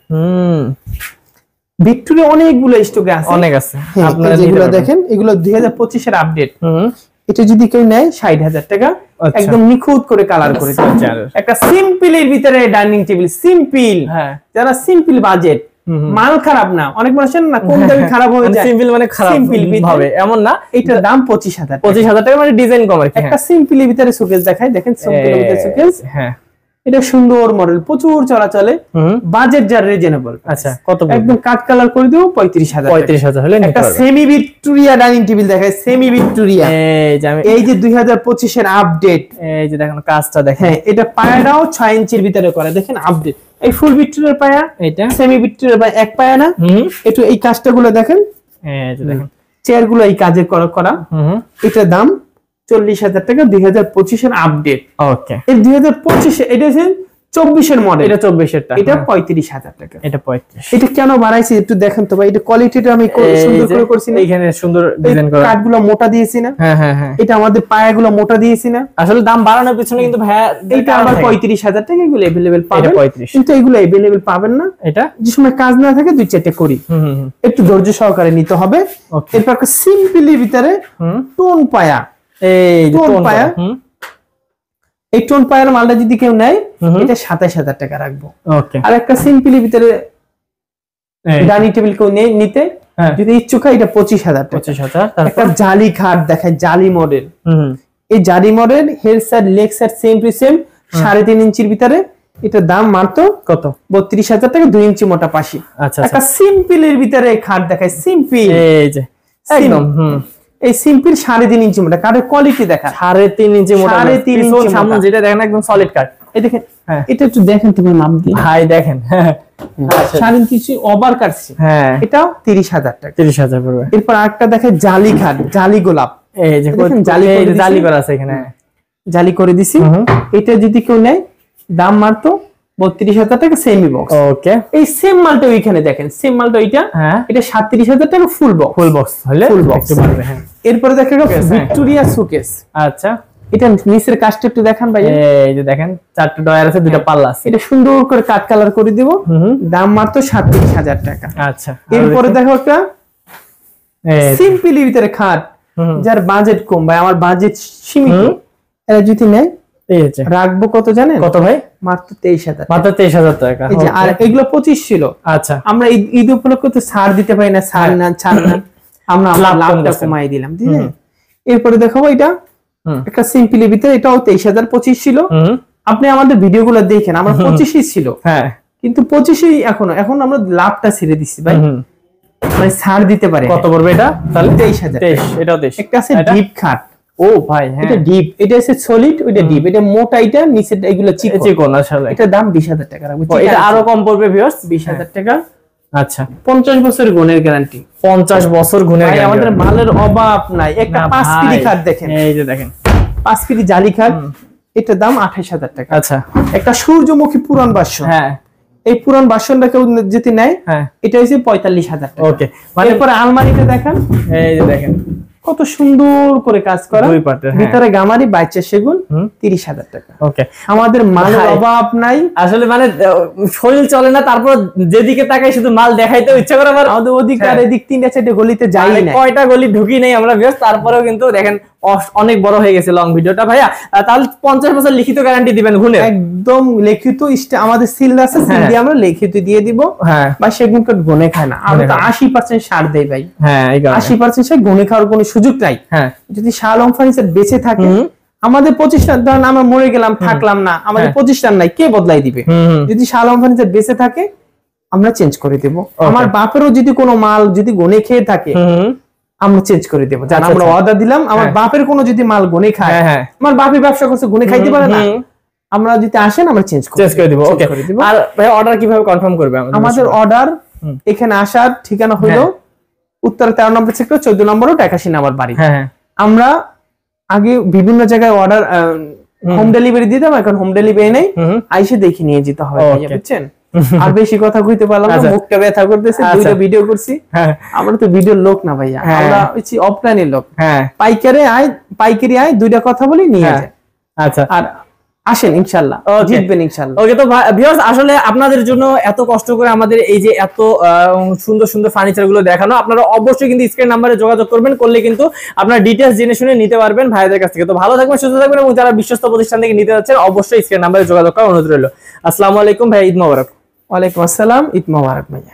ভিক্টোরিয়া অনেকগুলো স্টকে আছে, অনেক আছে। আপনারা যেগুলো দেখেন, এগুলো 2025 এর আপডেট। এটা যদি কেউ নেয় 60,000 টাকা, একদম নিখুঁত করে কালার করে একটা সিম্পলের ভিতরে ডাইনিং টেবিল, সিম্পল। যারা সিম্পল বাজেট, মাল খারাপ না, অনেক মানুষের না কম দামে খারাপ হয়ে যায়, সিম্পল মানে খারাপ হবে এমন না, এটার দাম 25,000 টাকা, মানে ডিজাইন কম আর কি। একটা সিম্পলের ভিতরে শোকেস দেখাই, দেখেন সিম্পলের ভিতরে শোকেস। এটা সুন্দর মডেল, প্রচুর চলাচলে, বাজেট যার রিজনেবল। আচ্ছা, কত? একদম কাট কালার করে দেব 35,000 হলে একটা সেমি ভিক্টোরিয়া ডাইনিং টেবিল দেখায়, সেমি ভিক্টোরিয়া। এই যে 2025 এর আপডেট, এই যে দেখেন কাজটা দেখেন। হ্যাঁ, এটা পায়াটাও 6 ইঞ্চির ভিতরে করা, দেখেন আপডেট। এই ফুল ভিক্টোরিয়ার পায়া, এটা সেমি ভিক্টোরিয়ার পায়া, এক পায়া না। একটু এই কাজটা গুলো দেখেন, এই যে দেখেন চেয়ার গুলো এই কাজে করা। এটার দাম 40,000 টাকা, 2025 এর আপডেট। ওকে, এই 2025 এটা হচ্ছে 24 এর মডেল, এটা 24 এর এটা 35,000 টাকা। এটা 35। এটা কেন বাড়াইছি একটু দেখেন তো ভাই, এটা কোয়ালিটিটা আমি সুন্দর করে করছি না, এখানে সুন্দর ডিজাইন করা, কাটগুলো মোটা দিয়েছি না। এটা আমাদের পায়াগুলো মোটা দিয়েছি না। আসলে দাম বাড়ানোর পিছনে কিন্তু ভাই, এটা আবার 35,000 টাকা, এগুলো अवेलेबल পাবেন, কিন্তু এগুলো अवेलेबल পাবেন না। এটা যে সময় কাজ না থাকে 2-4টা করি, একটু ধৈর্য সহকারে নিতে হবে। এরপর একটা সিম্পলি ভিতরে টোন পায়া, এই টোন পায়া, এই টোন পায়ার মালটা যদি কেউ নেয়, এটা 27,000 টাকা রাখবো। ওকে, আর একটা সিম্পলি ভিতরে ডাইনিং টেবিল কেউ নিতে যদি ইচ্ছুক হয়, এটা 25,000 টাকা। 25,000। একটা জালি খাট দেখায়, জালি মডেল। এই জালি model, head side leg side same to same, 3.5 ইঞ্চির ভিতরে। এটার দাম মাত্র কত? 32,000 টাকা, 2 ইঞ্চি মোটা পাশি। আচ্ছা, একটা সিম্পলের ভিতরে খাট দেখায়, সিম্পল, এই যে একদম এই সিম্পল 3.5 ইঞ্চি মোটা কাঠের কোয়ালিটি দেখা, 3.5 ইঞ্চি মোটা, 3.5 ইঞ্চি সামনে যেটা দেখেন একদম সলিড কাঠ। এই দেখেন, এটা একটু দেখেন তুমি মাপ দিয়ে ভাই, দেখেন 3.5 ইঞ্চি ওভার কাটছে। এটাও 30,000 টাকা, 30,000 পড়বে। এরপর আরেকটা দেখে জালি খাট, জালি গোলাপ, এই যে জালি করা আছে এখানে, জালি করে দিছি। এটা যদি কেউ নেয়, দাম মাত্র 32,000 টাকা, সেমি বক্স। ওকে, এই সেম মালটা ওইখানে দেখেন, সেম মালটা ওইটা, এটা 37,000 টাকা, ফুল বক্স। ফুল বক্স হলে ফুল বক্স পারবে। এরপরে দেখেন ভিক্টোরিয়া শোকেস। আচ্ছা, এটা নিচের কাজটা একটু দেখান ভাই, এই যে দেখেন 4টা ডয়ার আছে, 2টা পাল্লা আছে। এটা সুন্দর করে কাট কালার করে দিব, দাম মাত্র 37,000 টাকা। আচ্ছা, এরপরে দেখো একটা সিম্পলি ভিতরে খাট, যার বাজেট কম, ভাই আমার বাজেট সীমিত, এরা যদি নেয় রাখবো কত জানেন? কত ভাই? মাত্র 23,000, মাত্র 23,000 টাকা। আর এগুলো 25 ছিল। আচ্ছা, আমরা ঈদ উপলক্ষে তো ছাড় দিতে পারি না, ছাড় না, আমরা লাভটা কমাই দিলাম। ঠিক আছে, এরপরে দেখাবো এটা একটা সিম্পলি ভিতরে, এটাও 23,000, 25 ছিল। আপনি আমাদের ভিডিও গুলো দেখেন, আমরা 25ই ছিল, কিন্তু 25ই এখন আমরা লাভটা ছেড়ে দিচ্ছি ভাই, মানে ছাড় দিতে পারে। কত পড়বে এটা তাহলে? 23,000। এটাও 23। একটা আছে ডিপ খাট, ও ভাই হ্যাঁ, এটা ডিপ, এটা হচ্ছে সলিড, ওইটা ডিপ, এটা মোটা, এটা নিচের এগুলো চিকন আসলে। এটা দাম 20,000 টাকা রাখবো। এটা আরো কম পড়বে ভিউয়ার্স, 20,000 টাকা। আচ্ছা, 50 বছর গুণের গ্যারান্টি। 50 বছর গুণের গ্যারান্টি। আমাদের মালের অভাব নাই। একটা 5 পিডি খাট দেখেন, এই যে দেখেন 5 পিডি জালি খাট, এটা দাম 28,000 টাকা। আচ্ছা, একটা সূর্যমুখী পুরান বাসন, হ্যাঁ এই পুরান বাসনটা কেউ যদি নেয়, এটা হচ্ছে 45,000 টাকা। ওকে, এরপরে আলমারিটা দেখেন, এই যে দেখেন কত সুন্দর করে কাজ করা, দুই পাটের, ভিতরে গামারি, বাইচা সেগুন, 30,000 টাকা। ওকে, আমাদের মালের অভাব নাই আসলে, মানে শরীর চলে না, তারপর যেদিকে তাকাই শুধু মাল দেখাইতে ইচ্ছা করে। আমাদের ওদিক আর এদিক 3-4 গলিতে যাই না, কয়টা গলি ঢুকি নাই আমরা ব্যস্ত, তারপরেও কিন্তু দেখেন অনেক বড় হয়ে গেছে লং ভিডিওটা। ভাইয়া তাহলে 50 বছর লিখিত গ্যারান্টি দিবেন গুণের? একদম লিখিত, আমাদের সিল আছে, সিল দিয়ে আমরা লিখিত দিয়ে দিব। বা সেগুন কাঠ গুণে খায় না, আমরা তো 80% সার দেই ভাই। হ্যাঁ, 80% সার গুণে খাওয়ার কোনো সুযোগ নাই। যদি শালম ফার্নিচার বেঁচে থাকে, আমাদের প্রতিষ্ঠান, ধরেন আমরা মরে গেলাম, থাকলাম না, আমাদের প্রতিষ্ঠান নাই, কে বদলাই দিবে? যদি শালম ফার্নিচার বেঁচে থাকে, আমরা চেঞ্জ করে দেব। আমার বাপেরও যদি কোনো মাল যদি গুণে খেয়ে থাকে, আমরা চেঞ্জ করে দেবো। আমরা অর্ডার দিলাম, আমার বাপের কোনো যদি মাল গুণে খায়, আমার বাপের ব্যবসা করছে, গুণে খাইতে পারে না, আমরা যদি আসেন আমরা চেঞ্জ করে দেব। ওকে, আর ভাই অর্ডার কিভাবে কনফার্ম করবে? আমাদের অর্ডার এখানে আসার ঠিকানা হলো উত্তর 13 নম্বর সেক্টর, 14 নম্বর, 81 নম্বর বাড়ি। আমরা আগে বিভিন্ন জায়গায় অর্ডার হোম ডেলিভারি দিতাম, এখন হোম ডেলিভারি নেই, আইসে দেখে নিয়ে যেতে হবে, বুঝছেন? আর বেশি কথা কইতে পারলাম না, মুখটা ব্যথা করতেছে, দুইটা ভিডিও করছি। আমরা তো ভিডিওর লোক না ভাইয়া, আমরা হচ্ছে অফলাইনের লোক। পাইকারি আয় দুইটা কথা বলি নিয়ে যায়। আচ্ছা, আর আসেন, ইনশাআল্লাহ জিতবেন ইনশাআল্লাহ। ওকে, তো ভিউয়ার্স আসলে আপনাদের জন্য এত কষ্ট করে আমাদের এই যে এত সুন্দর সুন্দর ফার্নিচার গুলো দেখানো, আপনারা অবশ্যই কিন্তু স্ক্রিন নাম্বারে যোগাযোগ করবেন, করলে কিন্তু আপনারা ডিটেইলস জেনে শুনে নিতে পারবেন ভাইদের কাছ থেকে। তো ভালো থাকবেন, সুস্থ থাকবেন, এবং যারা বিশ্বস্ত প্রতিষ্ঠান থেকে নিতে যাচ্ছেন অবশ্যই স্ক্রিন নাম্বারে যোগাযোগ করার অনুরোধ রইল। আসসালামু আলাইকুম ভাই, ঈদ মোবারক। ওয়ালাইকুম আসসালাম, ঈদ মোবারক ভাইয়া।